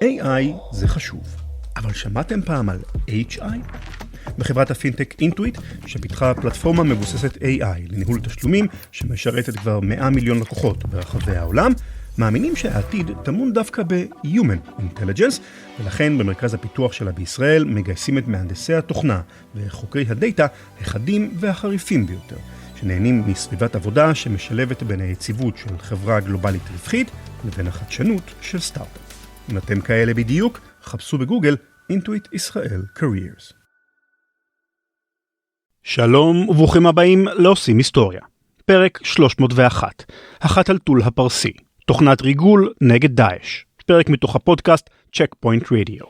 AI זה חשוב, אבל שמעתם פעם על HI? בחברת הפינטק אינטואיט, שפיתחה פלטפורמה מבוססת AI לניהול תשלומים שמשרתת כבר 100 מיליון לקוחות ברחבי העולם, מאמינים שהעתיד טמון דווקא ב-Human Intelligence, ולכן במרכז הפיתוח שלה בישראל מגייסים את מהנדסי התוכנה וחוקרי הדאטה החדים והחריפים ביותר, שנהנים מסביבת עבודה שמשלבת בין היציבות של חברה גלובלית רווחית לבין החדשנות של סטארט-אפ. אם אתם כאלה בדיוק, חפשו בגוגל אינטואיט ישראל Careers. שלום וברוכים הבאים לעושים היסטוריה. פרק 301, החתלתול הפרסי, תוכנת ריגול נגד דאעש. פרק מתוך הפודקאסט צ'ק-פוינט רדיו.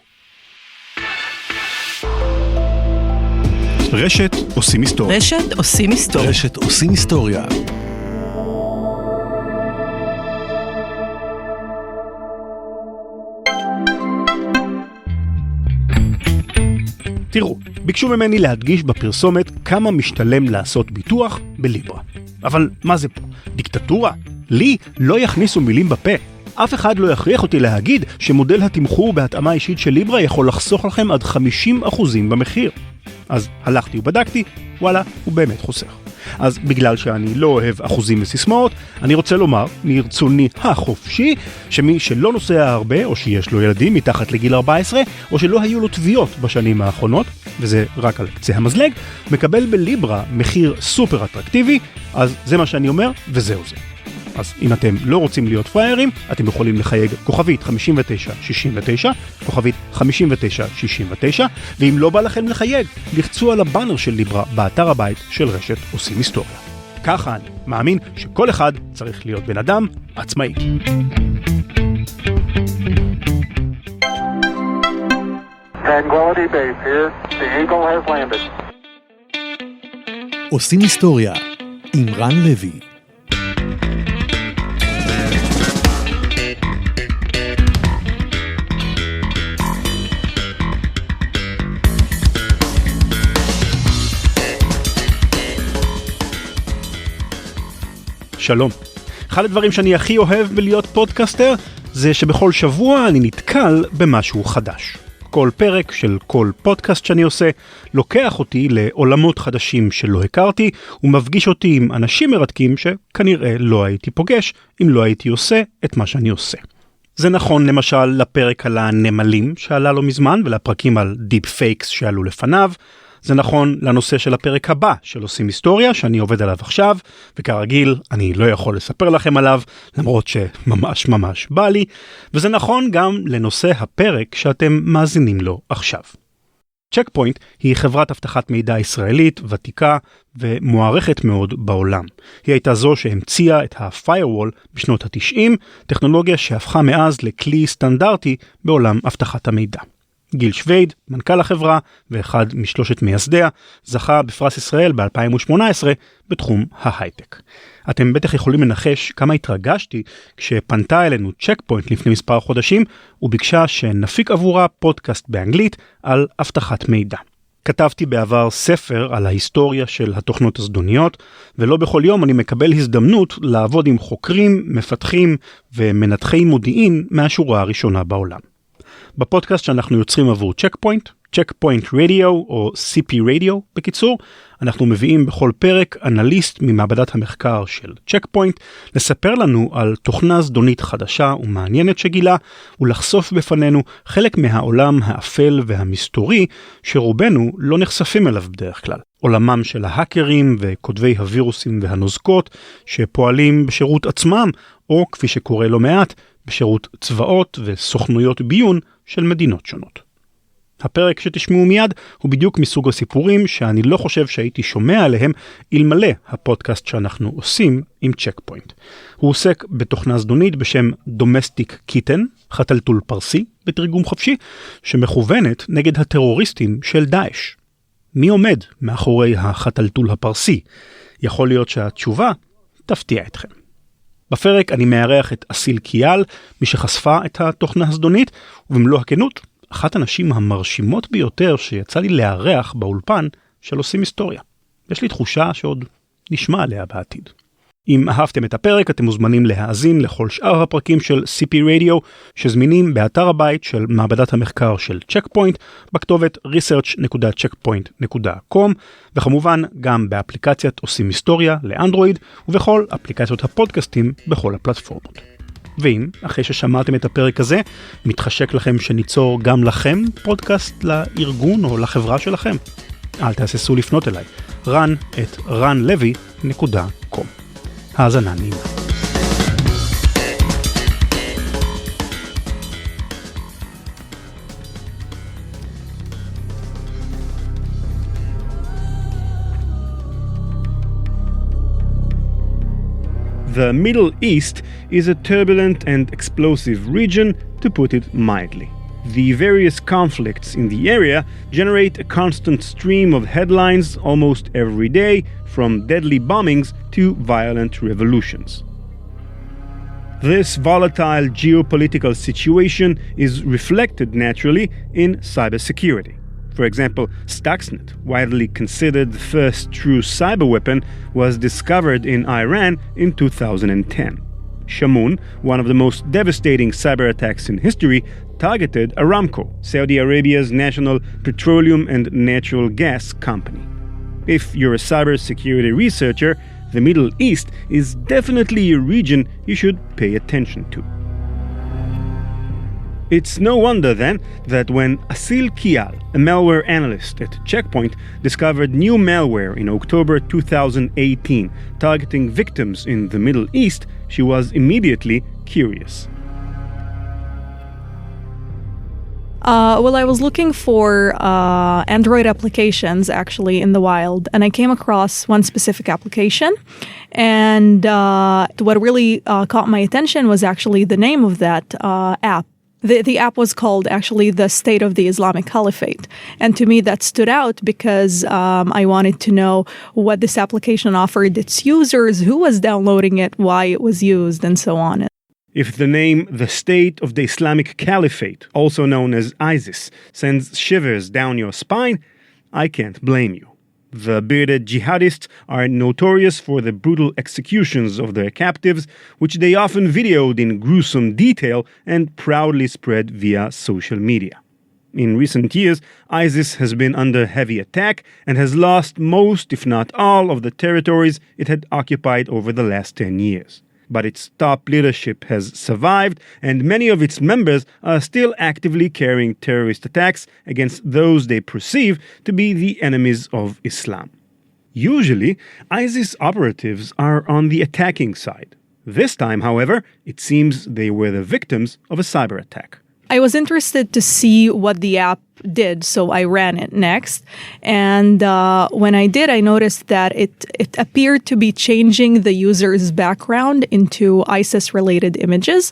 רשת עושים היסטוריה. רשת עושים היסטוריה. רשת עושים היסטוריה. תראו, ביקשו ממני להדגיש בפרסומת כמה משתלם לעשות ביטוח בליברה. אבל מה זה פה? דיקטטורה? לי לא יכניסו מילים בפה. אף אחד לא יכריח אותי להגיד שמודל התמחור בהתאמה אישית של ליברה יכול לחסוך לכם עד 50% במחיר. אז הלכתי ובדקתי, וואלה, הוא באמת חוסך. אז בגלל שאני לא אוהב אחוזים וסיסמאות, אני רוצה לומר, מרצוני החופשי, שמי שלא נוסע הרבה, או שיש לו ילדים מתחת לגיל 14, או שלא היו לו תביעות בשנים האחרונות, וזה רק על קצה המזלג, מקבל בליברה מחיר סופר אטרקטיבי, אז זה מה שאני אומר, וזהו זה. אז אם אתם לא רוצים להיות פריירים, אתם יכולים לחייג כוכבית 5969, כוכבית 5969, ואם לא בא לכם לחייג, לחצו על הבאנר של ליברה באתר הבית של רשת עושים היסטוריה. ככה אני מאמין שכל אחד צריך להיות בן אדם עצמאי. Tranquility Base here. The Eagle has landed. עושים היסטוריה עם רן לוי. שלום. אחד הדברים שאני הכי אוהב בלהיות פודקאסטר זה שבכל שבוע אני נתקל במשהו חדש. כל פרק של כל פודקאסט שאני עושה לוקח אותי לעולמות חדשים שלא הכרתי ומפגיש אותי עם אנשים מרתקים שכנראה לא הייתי פוגש אם לא הייתי עושה את מה שאני עושה. זה נכון למשל לפרק על הנמלים שעלה לא מזמן ולפרקים על דיפ פייקס שעלו לפניו. זה נכון לנושא של הפרק הבא של עושים היסטוריה שאני עובד עליו עכשיו, וכרגיל אני לא יכול לספר לכם עליו, למרות שממש ממש בא לי, וזה נכון גם לנושא הפרק שאתם מאזינים לו עכשיו. צ'ק-פוינט היא חברת אבטחת מידע ישראלית, ותיקה ומוערכת מאוד בעולם. היא הייתה זו שהמציאה את ה-firewall בשנות ה-90, טכנולוגיה שהפכה מאז לכלי סטנדרטי בעולם אבטחת המידע. גיל שוויד, מנכ"ל החברה ואחד משלושת מייסדיה, זכה בפרס ישראל ב-2018 בתחום ההייטק. אתם בטח יכולים לנחש כמה התרגשתי כשפנתה אלינו צ'ק-פוינט לפני מספר חודשים וביקשה שנפיק עבורה פודקאסט באנגלית על אבטחת מידע. כתבתי בעבר ספר על ההיסטוריה של התוכנות הזדוניות, ולא בכל יום אני מקבל הזדמנות לעבוד עם חוקרים, מפתחים ומנתחי מודיעין מהשורה הראשונה בעולם. בפודקאסט שאנחנו יוצרים עבור צ'ק-פוינט, צ'ק-פוינט רדיו או CP רדיו בקיצור, אנחנו מביאים בכל פרק אנליסט ממעבדת המחקר של צ'ק-פוינט, לספר לנו על תוכנה זדונית חדשה ומעניינת שגילה, ולחשוף בפנינו חלק מהעולם האפל והמסתורי שרובנו לא נחשפים אליו בדרך כלל. עולמם של ההאקרים וכותבי הווירוסים והנוזקות שפועלים בשירות עצמם, או כפי שקורה לא מעט, בשירות צבאות וסוכנויות ביון של מדינות שונות. הפרק שתשמעו מיד הוא בדיוק מסוג הסיפורים שאני לא חושב שהייתי שומע עליהם אלמלא הפודקאסט שאנחנו עושים עם צ'ק-פוינט. הוא עוסק בתוכנה זדונית בשם דומסטיק קיטן, חתלתול פרסי בתרגום חופשי, שמכוונת נגד הטרוריסטים של דעאש. מי עומד מאחורי החתלתול הפרסי? יכול להיות שהתשובה תפתיע אתכם. בפרק אני מארח את אסיל כיאל, מי שחשפה את התוכנה הזדונית, ובמלוא הכנות, אחת הנשים המרשימות ביותר שיצא לי לארח באולפן של עושים היסטוריה. יש לי תחושה שעוד נשמע עליה בעתיד. אם אהבתם את הפרק, אתם מוזמנים להאזין לכל שאר הפרקים של CP Radio, שזמינים באתר הבית של מעבדת המחקר של צ'ק פוינט, בכתובת research.checkpoint.com, וכמובן גם באפליקציית עושים היסטוריה לאנדרואיד, ובכל אפליקציות הפודקאסטים בכל הפלטפורמות. ואם, אחרי ששמעתם את הפרק הזה, מתחשק לכם שניצור גם לכם פודקאסט לארגון או לחברה שלכם, אל תהססו לפנות אליי, run@ranlevy.com. האזנה נעימה. The Middle East is a turbulent and explosive region, to put it mildly. The various conflicts in the area generate a constant stream of headlines almost every day, from deadly bombings to violent revolutions. This volatile geopolitical situation is reflected naturally in cybersecurity. For example, Stuxnet, widely considered the first true cyber weapon, was discovered in Iran in 2010. Shamoon, one of the most devastating cyber attacks in history, targeted Aramco, Saudi Arabia's national petroleum and natural gas company. If you're a cybersecurity researcher, the Middle East is definitely a region you should pay attention to. It's no wonder then that when Asil Kիאל, a malware analyst at Check Point, discovered new malware in October 2018 targeting victims in the Middle East, she was immediately curious. Well, I was looking for Android applications actually in the wild, and I came across one specific application. And what really caught my attention was actually the name of that app. The app was called actually the State of the Islamic Caliphate. And to me that stood out because I wanted to know what this application offered its users, who was downloading it, why it was used, and so on. If the name the State of the Islamic Caliphate, also known as ISIS, sends shivers down your spine, I can't blame you. The bearded jihadists are notorious for the brutal executions of their captives, which they often videoed in gruesome detail and proudly spread via social media. In recent years, ISIS has been under heavy attack and has lost most, if not all, of the territories it had occupied over the last 10 years. But its top leadership has survived, and many of its members are still actively carrying terrorist attacks against those they perceive to be the enemies of Islam. Usually, ISIS operatives are on the attacking side. This time, however, it seems they were the victims of a cyber attack. I was interested to see what the app did, so I ran it next. And when I did, I noticed that it appeared to be changing the user's background into ISIS-related images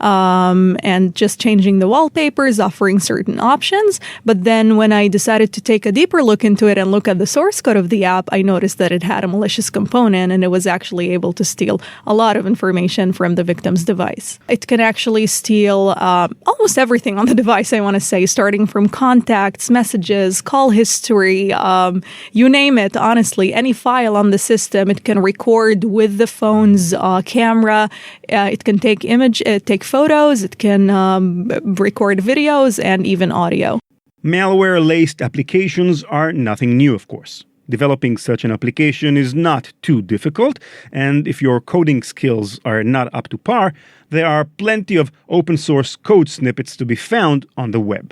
and just changing the wallpapers, offering certain options. But then when I decided to take a deeper look into it and look at the source code of the app, I noticed that it had a malicious component and it was actually able to steal a lot of information from the victim's device. It can actually steal almost everything on the device, I want to say, starting from contacts, messages, call history, you name it, honestly. Any file on the system, it can record with the phone's camera. It can take photos, it can record videos, and even audio. Malware-laced applications are nothing new, of course. Developing such an application is not too difficult, and if your coding skills are not up to par, there are plenty of open-source code snippets to be found on the web.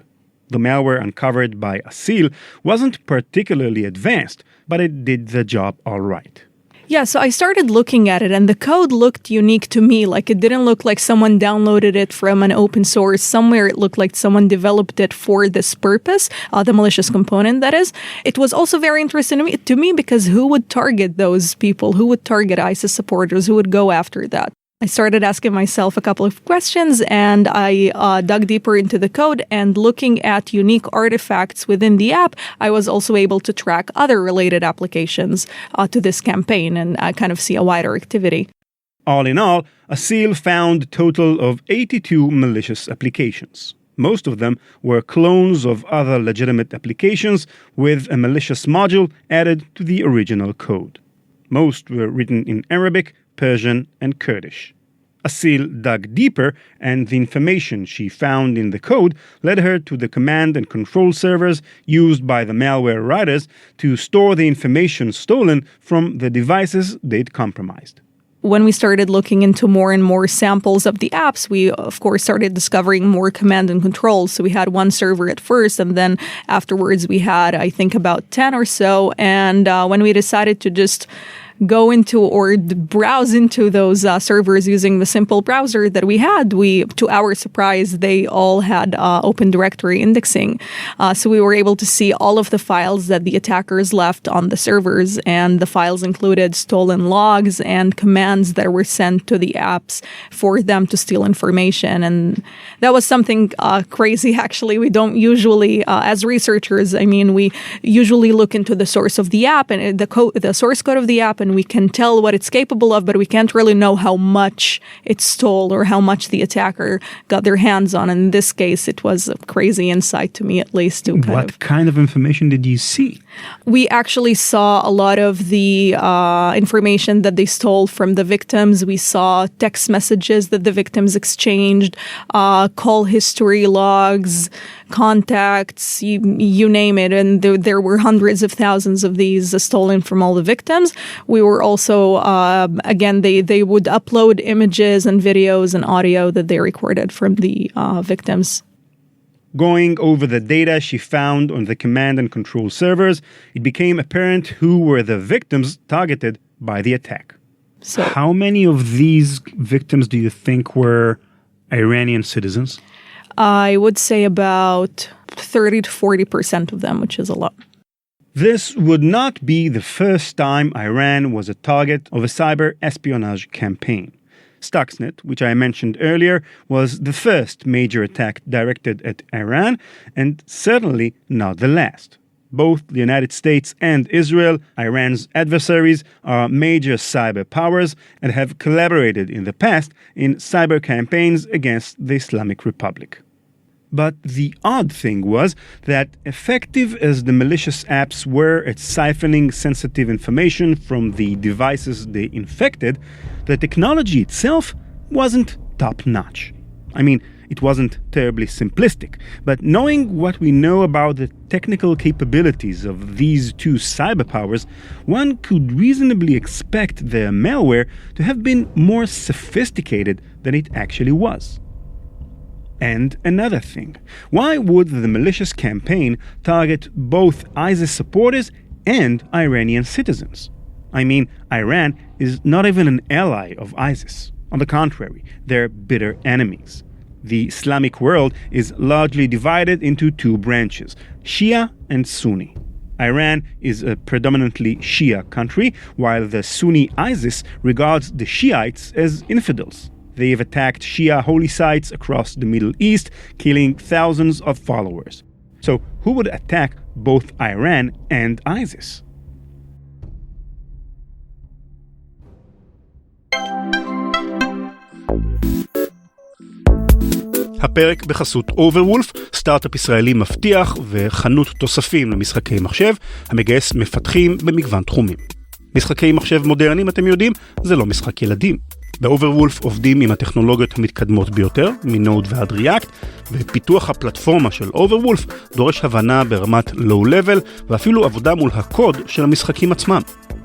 The malware uncovered by Asil wasn't particularly advanced, but it did the job all right. Yeah, so I started looking at it, and the code looked unique to me. Like, it didn't look like someone downloaded it from an open source somewhere. It looked like someone developed it for this purpose, the malicious component, that is. It was also very interesting to me because who would target those people? Who would target ISIS supporters? Who would go after that? I started asking myself a couple of questions, and I dug deeper into the code, and looking at unique artifacts within the app, I was also able to track other related applications to this campaign and kind of see a wider activity. All in all, Asil found a total of 82 malicious applications. Most of them were clones of other legitimate applications with a malicious module added to the original code. Most were written in Arabic, Persian, and Kurdish. Asil dug deeper, and the information she found in the code led her to the command and control servers used by the malware writers to store the information stolen from the devices they'd compromised. When we started looking into more and more samples of the apps, we, of course, started discovering more command and control. So we had one server at first, and then afterwards we had, I think, about 10 or so. And when we decided to just go into or browse into those servers using the simple browser that we had, to our surprise, they all had open directory indexing. So we were able to see all of the files that the attackers left on the servers, and the files included stolen logs and commands that were sent to the apps for them to steal information. And that was something crazy, actually. We don't usually, as researchers, we usually look into the source of the app and the source code of the app, and we can tell what it's capable of, but we can't really know how much it stole or how much the attacker got their hands on. In this case, it was a crazy insight to me, at least. What kind of information did you see? We actually saw a lot of the information that they stole from the victims. We saw text messages that the victims exchanged, call history logs, contacts, you name it. And there were hundreds of thousands of these stolen from all the victims. We were also, again, they would upload images and videos and audio that they recorded from the victims. Going over the data she found on the command and control servers, it became apparent who were the victims targeted by the attack. So, how many of these victims do you think were Iranian citizens? I would say about 30 to 40% of them, which is a lot. This would not be the first time Iran was a target of a cyber espionage campaign. Stuxnet, which I mentioned earlier, was the first major attack directed at Iran, and certainly not the last. Both the United States and Israel, Iran's adversaries, are major cyber powers and have collaborated in the past in cyber campaigns against the Islamic Republic. But the odd thing was that effective as the malicious apps were at siphoning sensitive information from the devices they infected, the technology itself wasn't top-notch. It wasn't terribly simplistic, but knowing what we know about the technical capabilities of these two cyber powers, one could reasonably expect their malware to have been more sophisticated than it actually was. And another thing, why would the malicious campaign target both ISIS supporters and Iranian citizens? Iran is not even an ally of ISIS. On the contrary, they're bitter enemies. The Islamic world is largely divided into two branches, Shia and Sunni. Iran is a predominantly Shia country, while the Sunni ISIS regards the Shiites as infidels. They've attacked Shia holy sites across the Middle East, killing thousands of followers. So who would attack both Iran and ISIS? הפרק בחסות אוברוולף, סטארט-אפ ישראלי מבטיח וחנות תוספים למשחקי מחשב, המגייס מפתחים במגוון תחומים. משחקי מחשב מודרניים, אתם יודעים, זה לא משחק ילדים. באוברוולף עובדים עם הטכנולוגיות המתקדמות ביותר, מנוד ועד ריאקט, ופיתוח הפלטפורמה של אוברוולף דורש הבנה ברמת לואו-לבל, ואפילו עבודה מול הקוד של המשחקים עצמם.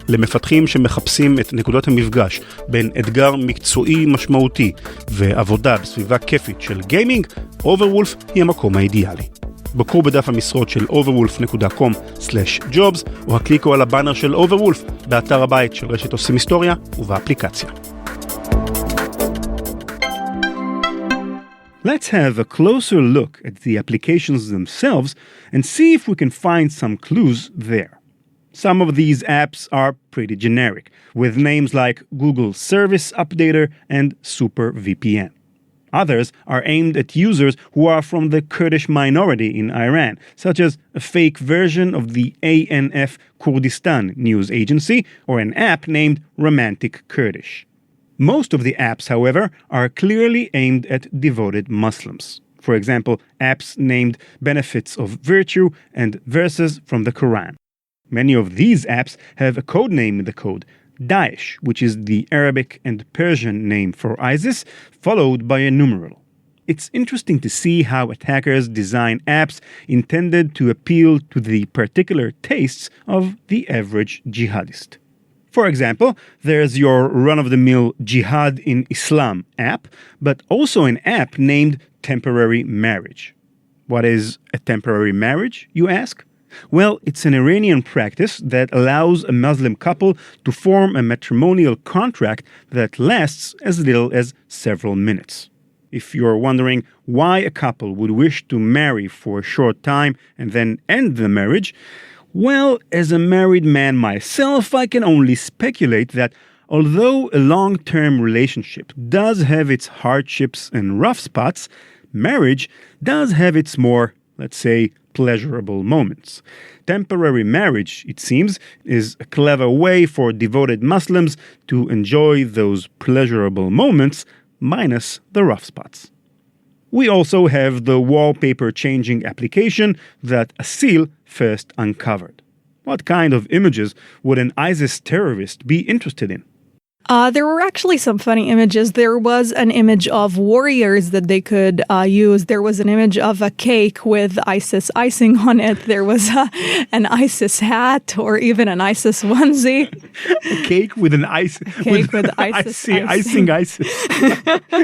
למפתחים שמחפשים את נקודת המפגש בין אתגר מקצועי משמעותי ועבודה בסביבה כיפית של גיימינג, אוברוולף היא המקום האידיאלי. בקרו בדף המשרות של overwolf.com/jobs או הקליקו על הבאנר של אוברוולף באתר הבית של רשת עושים היסטוריה ובאפליקציה. Let's have a closer look at the applications themselves and see if we can find some clues there. Some of these apps are pretty generic, with names like Google Service Updater and Super VPN. Others are aimed at users who are from the Kurdish minority in Iran, such as a fake version of the ANF Kurdistan news agency or an app named Romantic Kurdish. Most of the apps, however, are clearly aimed at devoted Muslims. For example, apps named Benefits of Virtue and Verses from the Quran. Many of these apps have a code name in the code, Daesh, which is the Arabic and Persian name for ISIS, followed by a numeral. It's interesting to see how attackers design apps intended to appeal to the particular tastes of the average jihadist. For example, there's your run-of-the-mill Jihad in Islam app, but also an app named Temporary Marriage. What is a temporary marriage, you ask? Well, it's an Iranian practice that allows a Muslim couple to form a matrimonial contract that lasts as little as several minutes. If you're wondering why a couple would wish to marry for a short time and then end the marriage, well, as a married man myself, I can only speculate that although a long-term relationship does have its hardships and rough spots, marriage does have its more, let's say, pleasurable moments. Temporary marriage, it seems, is a clever way for devoted Muslims to enjoy those pleasurable moments minus the rough spots. We also have the wallpaper changing application that Asil first uncovered. What kind of images would an ISIS terrorist be interested in? There were actually some funny images. There was an image of warriors that they could use. There was an image of a cake with ISIS icing on it. There was an ISIS hat or even an ISIS onesie. A cake with an icing ISIS.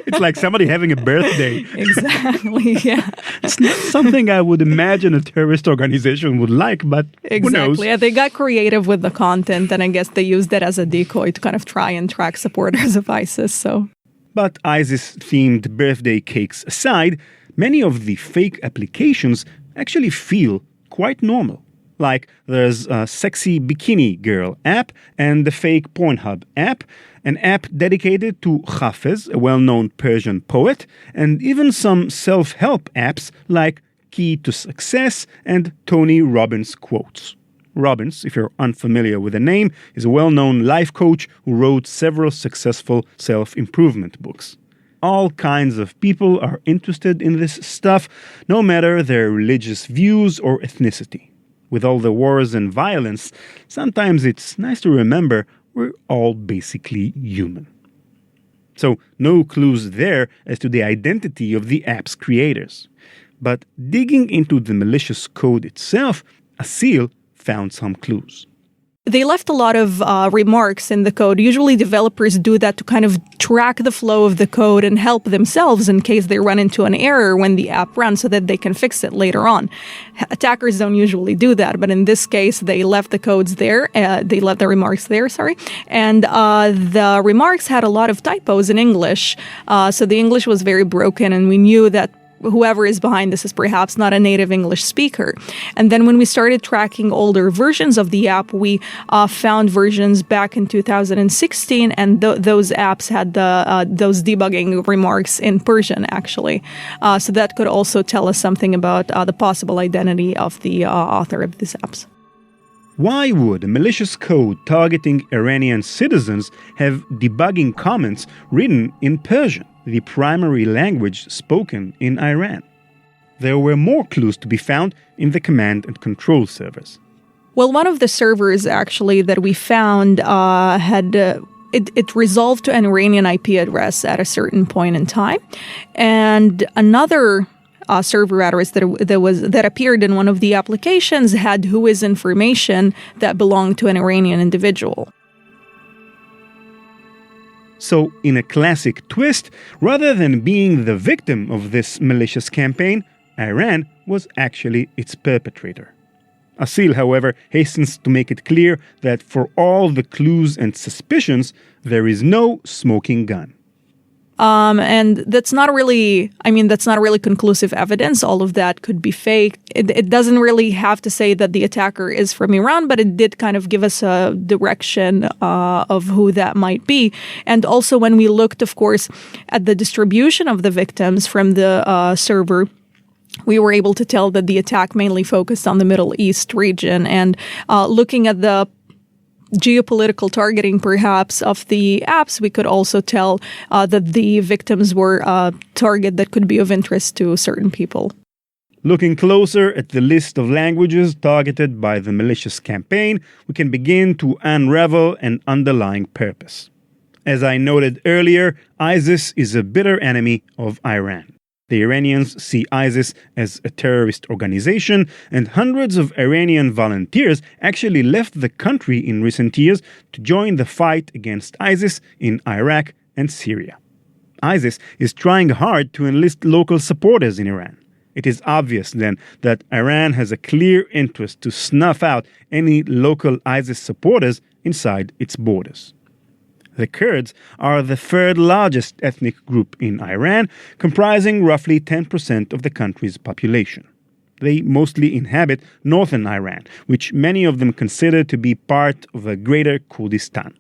It's like somebody having a birthday. Exactly, yeah. It's not something I would imagine a terrorist organization would like, but who knows? Exactly. Yeah, they got creative with the content, and I guess they used it as a decoy to kind of try and track supporters of ISIS. But ISIS-themed birthday cakes aside, many of the fake applications actually feel quite normal. Like there's a sexy bikini girl app and the fake Pornhub app, an app dedicated to Hafez, a well-known Persian poet, and even some self-help apps like Key to Success and Tony Robbins Quotes. Robbins, if you're unfamiliar with the name, is a well-known life coach who wrote several successful self-improvement books. All kinds of people are interested in this stuff, no matter their religious views or ethnicity. With all the wars and violence, sometimes it's nice to remember we're all basically human. So no clues there as to the identity of the app's creators. But digging into the malicious code itself, Asil found some clues. They left a lot of remarks in the code. Usually developers do that to kind of track the flow of the code and help themselves in case they run into an error when the app runs so that they can fix it later on. Attackers don't usually do that, but in this case, they left the codes there. They left the remarks there, And the remarks had a lot of typos in English. So the English was very broken, and we knew that whoever is behind this is perhaps not a native English speaker. And then when we started tracking older versions of the app, we found versions back in 2016, and those apps had those debugging remarks in Persian, actually. So that could also tell us something about the possible identity of the author of these apps. Why would a malicious code targeting Iranian citizens have debugging comments written in Persian, the primary language spoken in Iran? There were more clues to be found in the command and control servers. Well, one of the servers actually that we found had it resolved to an Iranian IP address at a certain point in time, and another server address that appeared in one of the applications had whois information that belonged to an Iranian individual. So, in a classic twist, rather than being the victim of this malicious campaign, Iran was actually its perpetrator. Asil, however, hastens to make it clear that for all the clues and suspicions, there is no smoking gun. And that's not really conclusive evidence. All of that could be fake. It doesn't really have to say that the attacker is from Iran, but it did kind of give us a direction of who that might be. And also when we looked, of course, at the distribution of the victims from the server, we were able to tell that the attack mainly focused on the Middle East region. And looking at the geopolitical targeting, perhaps, of the apps, we could also tell that the victims were a target that could be of interest to certain people. Looking closer at the list of languages targeted by the malicious campaign, we can begin to unravel an underlying purpose. As I noted earlier, ISIS is a bitter enemy of Iran. The Iranians see ISIS as a terrorist organization, and hundreds of Iranian volunteers actually left the country in recent years to join the fight against ISIS in Iraq and Syria. ISIS is trying hard to enlist local supporters in Iran. It is obvious, then, that Iran has a clear interest to snuff out any local ISIS supporters inside its borders. The Kurds are the third largest ethnic group in Iran, comprising roughly 10% of the country's population. They mostly inhabit northern Iran, which many of them consider to be part of a greater Kurdistan.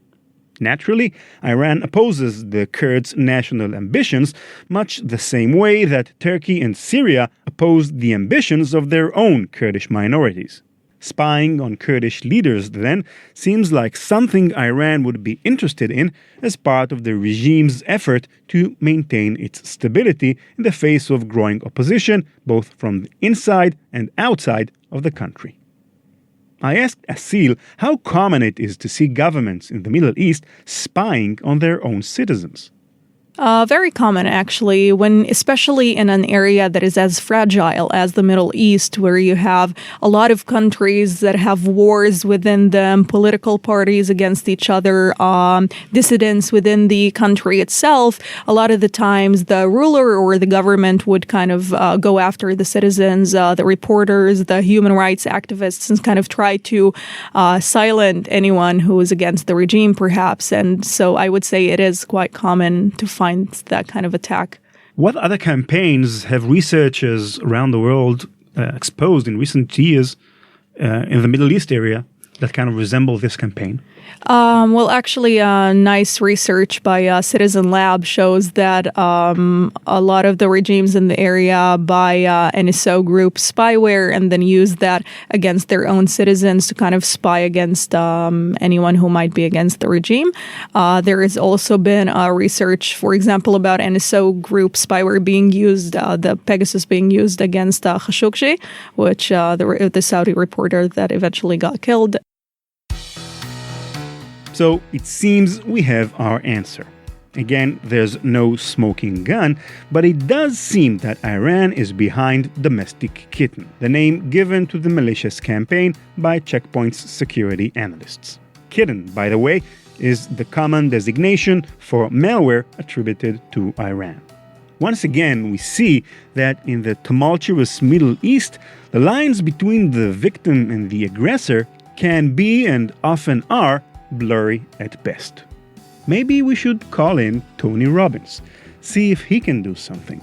Naturally, Iran opposes the Kurds' national ambitions much the same way that Turkey and Syria oppose the ambitions of their own Kurdish minorities. Spying on Kurdish leaders, then, seems like something Iran would be interested in as part of the regime's effort to maintain its stability in the face of growing opposition, both from the inside and outside of the country. I asked Asil how common it is to see governments in the Middle East spying on their own citizens. Very common, actually, especially in an area that is as fragile as the Middle East, where you have a lot of countries that have wars within them, political parties against each other, dissidents within the country itself. A lot of the times, the ruler or the government would kind of go after the citizens, the reporters, the human rights activists, and kind of try to silence anyone who is against the regime, perhaps. And so I would say it is quite common to find that kind of attack. What other campaigns have researchers around the world exposed in recent years in the Middle East area that kind of resemble this campaign? Well, actually, nice research by Citizen Lab shows that a lot of the regimes in the area buy NSO group spyware and then use that against their own citizens to kind of spy against anyone who might be against the regime. There has also been research, for example, about NSO group spyware being used, the Pegasus being used against Khashoggi, which the Saudi reporter that eventually got killed. So it seems we have our answer. Again, there's no smoking gun, but it does seem that Iran is behind Domestic Kitten, the name given to the malicious campaign by Checkpoint's security analysts. Kitten, by the way, is the common designation for malware attributed to Iran. Once again, we see that in the tumultuous Middle East, the lines between the victim and the aggressor can be and often are blurry at best. Maybe we should call in Tony Robbins, see if he can do something.